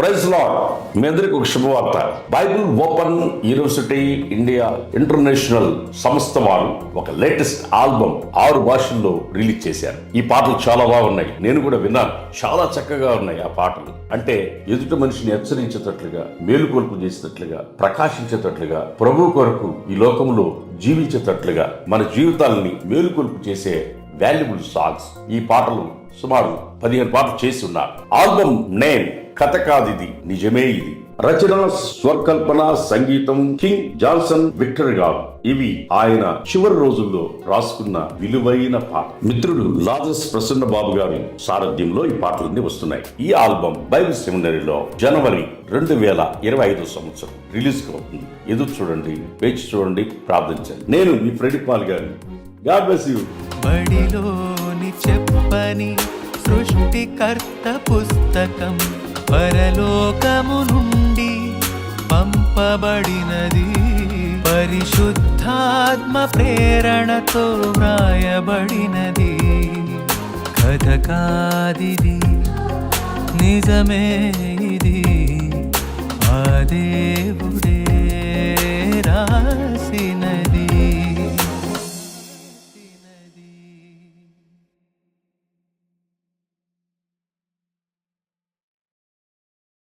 Praise lord. మీ అందరికి ఒక శుభవార్త. Bible open university India international సంస్థ వారు ఒక లేటెస్ట్ ఆల్బమ్ 6 భాషల్లో రిలీజ్ చేశారు. ఈ పాటలు చాలా బాగున్నాయి. నేను కూడా విన్నాను. చాలా చక్కగా ఉన్నాయి ఆ పాటలు. అంటే ఎదుటి మనిషిని హెచ్చరించేటట్లుగా, మేలుకొల్పు చేసేటట్లుగా, ప్రకాశించేటట్లుగా, ప్రభు కొరకు ఈ లోకంలో జీవించేటట్లుగా, మన జీవితాలని మేలుకొల్పు చేసే వాల్యుబుల్ సాంగ్స్. ఈ పాటలు సుమారు 15 పాటలు చేసి ఉన్నారు. ఆల్బమ్ నేమ్ కథ కాదిది, నిజమే ఇది. రచన, స్వరకల్పన, సంగీతం కింగ్ జాన్సన్ విక్టర్ గారు. ఇవి ఆయన చివరి రోజుల్లో రాసుకున్న విలువైన పాట. మిత్రుడు లాజర్స్ ప్రసన్న బాబు గారి సారథ్యంలో ఈ పాటలన్నీ వస్తున్నాయి. ఈ ఆల్బమ్ బైబిల్ సెమినరీలో జనవరి 2025 సంవత్సరం రిలీజ్ అవుతుంది. ఎదురు చూడండి, వేచి చూడండి, ప్రార్థించండి. నేను మీ ఫ్రెడ్ పాల్ గారు. God bless you. బడిలోని చెప్పని సృష్టికర్త పుస్తకం పరలోకము నుండి పంపబడినది, పరిశుద్ధాత్మ ప్రేరణతో వ్రాయబడినది. కథ కాదిది, నిజమే ఇది, ఆ దేవుడే రాసిన